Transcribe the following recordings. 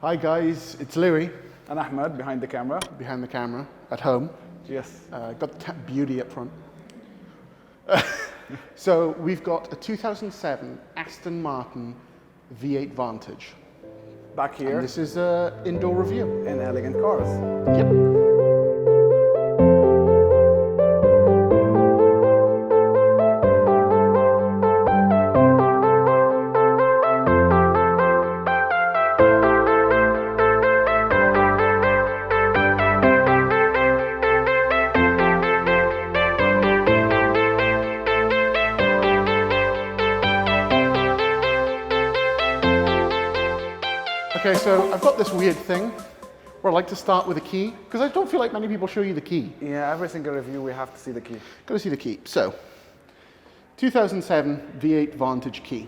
Hi guys, it's Louis. And Ahmed behind the camera. Behind the camera, at home. Yes. Got the beauty up front. So we've got a 2007 Aston Martin V8 Vantage. Back here. And this is an indoor review. In elegant cars. Yep. Okay, so I've got this weird thing where I like to start with a key, because I don't feel like many people show you the key. Yeah, every single review we have to see the key. Got to see the key. So, 2007 V8 Vantage key.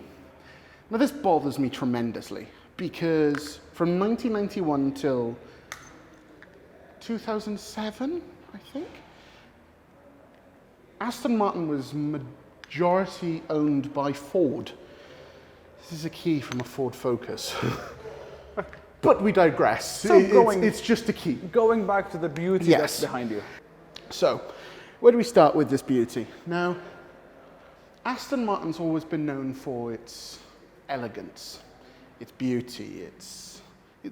Now this bothers me tremendously, because from 1991 till 2007, I think, Aston Martin was majority owned by Ford. This is a key from a Ford Focus. But we digress. So it's just a key. Going back to the beauty that's behind you. So, where do we start with this beauty? Now, Aston Martin's always been known for its elegance, its beauty, its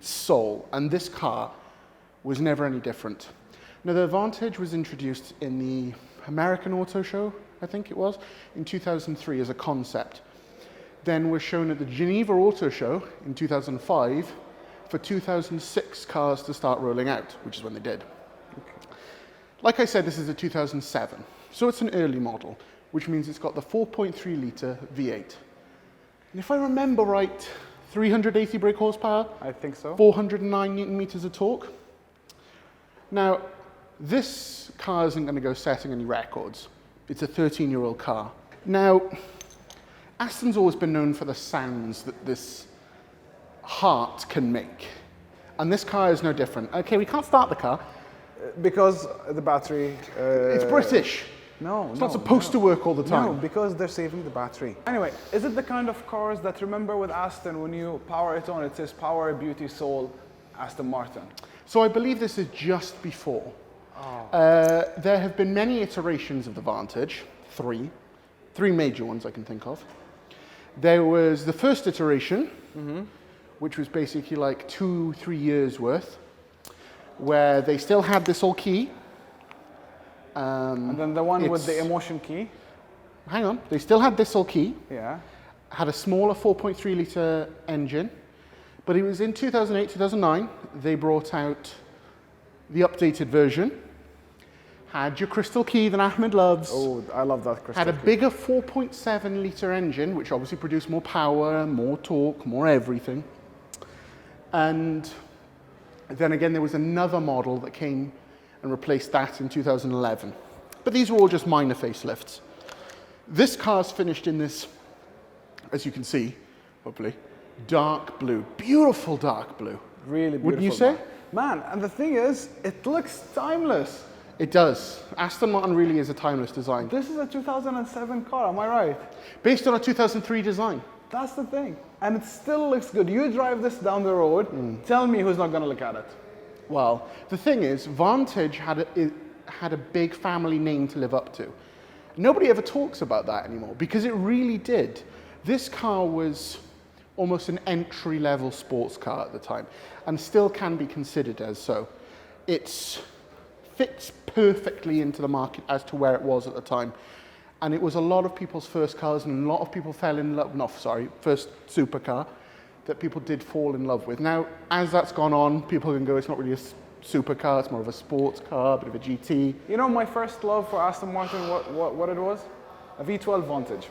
soul, and this car was never any different. Now, the Vantage was introduced in the American Auto Show, I think it was, in 2003 as a concept. Then was shown at the Geneva Auto Show in 2005 for 2006 cars to start rolling out, which is when they did. Okay. Like I said, this is a 2007, so it's an early model, which means it's got the 4.3 litre V8. And if I remember right, 380 brake horsepower? I think so. 409 Newton meters of torque. Now, this car isn't going to go setting any records. It's a 13-year-old car. Now, Aston's always been known for the sounds that this heart can make. And this car is no different. Okay, we can't start the car. Because the battery... it's British. It's not supposed to work all the time. No, because they're saving the battery. Anyway, is it the kind of cars that, remember with Aston, when you power it on, it says power, beauty, soul, Aston Martin? So I believe this is just before. Oh. There have been many iterations of the Vantage, three major ones I can think of. There was the first iteration, which was basically like 2-3 years worth, where they still had this old key. And then the one with the emotion key. Hang on, they still had this old key. Yeah. Had a smaller 4.3 litre engine, but it was in 2008, 2009, they brought out the updated version. Had your crystal key that Ahmed loves. Oh, I love that crystal key. Had a bigger 4.7 litre engine, which obviously produced more power, more torque, more everything. And then again, there was another model that came and replaced that in 2011. But these were all just minor facelifts. This car's finished in this, as you can see, hopefully, dark blue. Beautiful dark blue. Really beautiful. Wouldn't you say? Man, and the thing is, it looks timeless. It does. Aston Martin really is a timeless design. This is a 2007 car, am I right? Based on a 2003 design. That's the thing. And it still looks good. You drive this down the road, tell me who's not going to look at it. Well, the thing is, Vantage had a big family name to live up to. Nobody ever talks about that anymore, because it really did. This car was almost an entry-level sports car at the time, and still can be considered as so. It fits perfectly into the market as to where it was at the time. And it was a lot of people's first cars, and a lot of people fell in love, first supercar that people did fall in love with. Now, as that's gone on, people can go, it's not really a supercar, it's more of a sports car, a bit of a GT. You know my first love for Aston Martin, what it was? A V12 Vantage.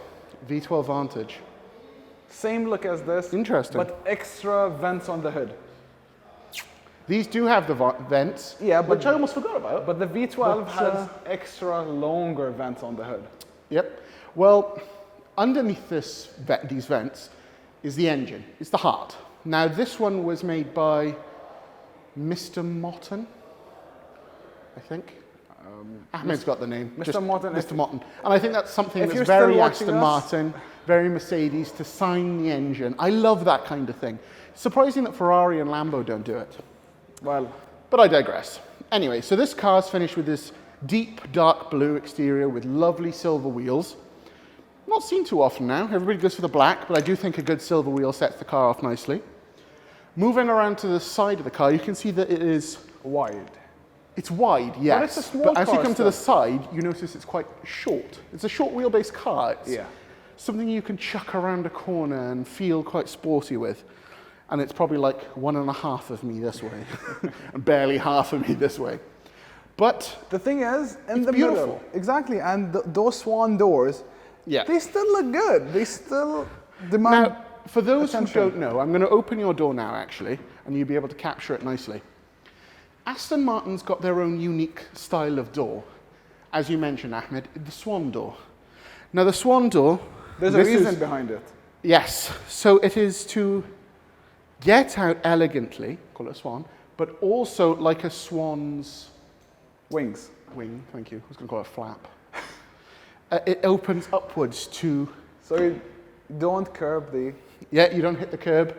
V12 Vantage. Same look as this. Interesting. But extra vents on the hood. These do have the vents, which I almost forgot about. But the V12 has extra longer vents on the hood. Yep. Well, underneath these vents is the engine. It's the heart. Now, this one was made by Mr. Motten, I think. Ahmed's got the name. Mr. Motten. Mr. Motten. And I think that's something If that's you're very still watching Aston us, Martin. very Mercedes, to sign the engine. I love that kind of thing. Surprising that Ferrari and Lambo don't do it. Well, but I digress. Anyway, so this car's finished with this deep dark blue exterior with lovely silver wheels. Not seen too often now. Everybody goes for the black, but I do think a good silver wheel sets the car off nicely. Moving around to the side of the car, you can see that it is wide. It's wide, yes. But it's a small but as you car come to still. the side, you notice it's quite short. It's a short wheelbase car. It's Yeah. something you can chuck around a corner and feel quite sporty with. And it's probably like 1.5 of me this way, and barely half of me this way. But The thing is, in It's the beautiful. middle, exactly, and those swan doors, yeah. they still look good. They still demand. Now, for those who attention. don't know, I'm going to open your door now, actually, and you'll be able to capture it nicely. Aston Martin's got their own unique style of door. As you mentioned, Ahmed, the swan door. Now, the swan door... There's a this reason is- behind it. Yes. So it is to get out elegantly, call it a swan, but also like a swan's Wings. wing. Thank you. I was going to call it a flap. It opens upwards to... So you don't curb the. Yeah, you don't hit the curb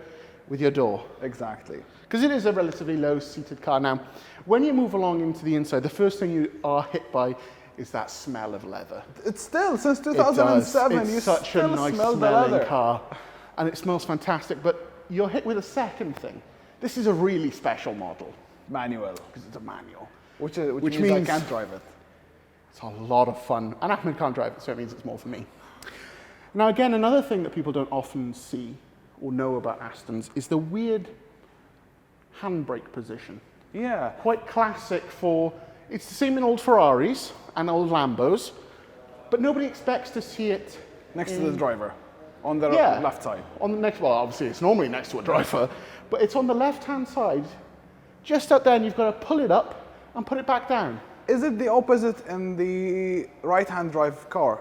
with your door. Exactly. Because it is a relatively low-seated car. Now, when you move along into the inside, the first thing you are hit by is that smell of leather. It's still, since It does. 2007, It's you such still a nice smell the smelling leather. car. And it smells fantastic, but you're hit with a second thing. This is a really special model, Manual. because it's a manual. Which Which means I means- can't drive it. It's a lot of fun. And Ahmed can't drive it, so it means it's more for me. Now, again, another thing that people don't often see or know about Astons is the weird handbrake position. Yeah. Quite classic for, it's the same in old Ferraris and old Lambos, but nobody expects to see it Next to the driver, on the Yeah. left side. on the next, well, obviously it's normally next to a driver, but it's on the left-hand side, just up there, and you've got to pull it up and put it back down. Is it the opposite in the right-hand drive car?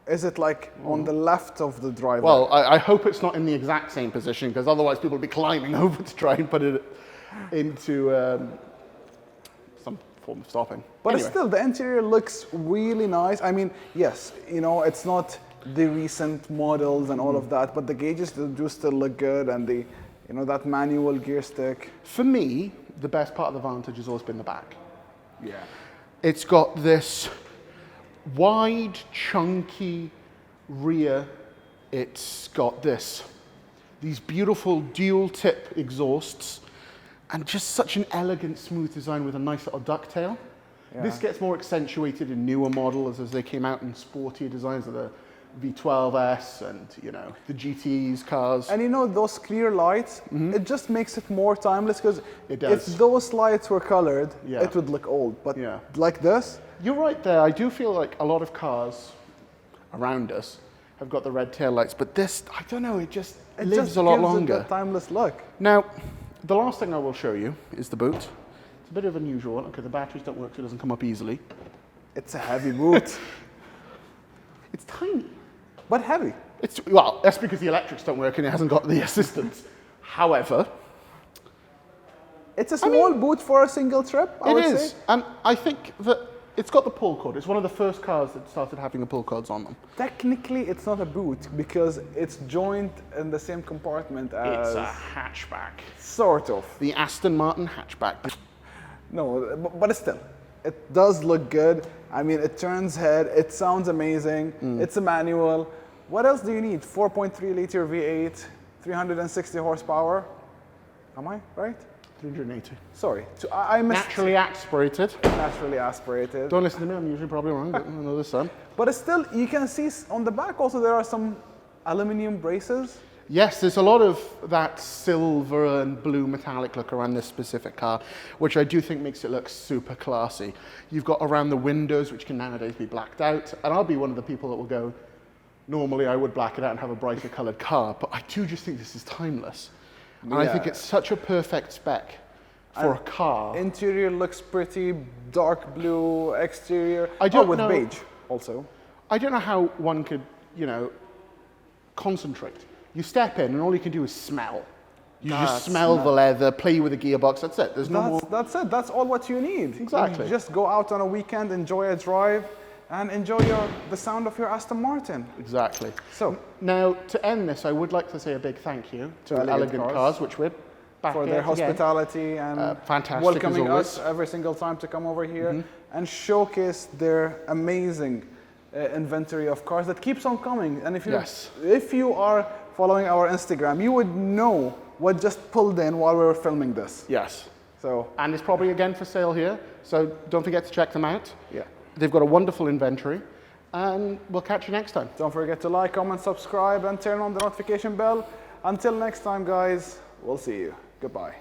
Is it like on the left of the driver? Well, I hope it's not in the exact same position, because otherwise people will be climbing over to try and put it into some form of stopping. But Anyway. still, the interior looks really nice. I mean, yes, you know, it's not the recent models and all of that, but the gauges do still look good, and the, you know, that manual gear stick. For me, the best part of the Vantage has always been the back. Yeah. It's got this wide, chunky rear. It's got these beautiful dual-tip exhausts, and just such an elegant, smooth design with a nice little ducktail. Yeah. This gets more accentuated in newer models as they came out in sportier designs, of the V12S and, you know, the GT's cars. And you know, those clear lights, it just makes it more timeless, because It if does. those lights were colored, Yeah. it would look old. But Yeah. like this, You're right there. I do feel like a lot of cars around us have got the red tail lights, but this, I don't know, it just it lives just a lot gives longer. it that timeless look. Now, the last thing I will show you is the boot. It's a bit of an unusual one. Okay, the batteries don't work, so it doesn't come up easily. It's a heavy boot, It's tiny. but heavy. Well, that's because the electrics don't work and it hasn't got the assistance. However, It's a small boot for a single trip, I would it is. say. And I think that it's got the pull cord. It's one of the first cars that started having the pull cords on them. Technically, it's not a boot because it's joined in the same compartment as... It's a hatchback. Sort of. The Aston Martin hatchback. No, but still, it does look good. I mean, it turns head, it sounds amazing, it's a manual. What else do you need? 4.3 liter V8, 360 horsepower. Am I right? 380. Sorry, I missed. Naturally aspirated. Naturally aspirated. Don't listen to me, I'm usually probably wrong, but I know this son. But still, you can see on the back also there are some aluminum braces. Yes, there's a lot of that silver and blue metallic look around this specific car, which I do think makes it look super classy. You've got around the windows, which can nowadays be blacked out, and I'll be one of the people that will go, normally I would black it out and have a brighter colored car, but I do just think this is timeless. And I think Yeah. it's such a perfect spec for a car. Interior looks pretty, dark blue exterior. I don't with know- beige also. I don't know how one could, you know, concentrate. You step in and all you can do is smell. You just That's smell the leather, play with the gearbox, that's it. There's no more. That's it. That's all what you need. Exactly. You just go out on a weekend, enjoy a drive, and enjoy the sound of your Aston Martin. Exactly. So, now, to end this, I would like to say a big thank you to Elegant Cars, which we're back for their hospitality and fantastic welcoming as always. us every single time to come over here and showcase their amazing inventory of cars that keeps on coming. And if you are following our Instagram, you would know what just pulled in while we were filming this. Yes. So, and it's probably again for sale here, so don't forget to check them out. yeah. They've got a wonderful inventory, and we'll catch you next time. Don't forget to like, comment, subscribe, and turn on the notification bell. Until next time, guys, we'll see you. Goodbye.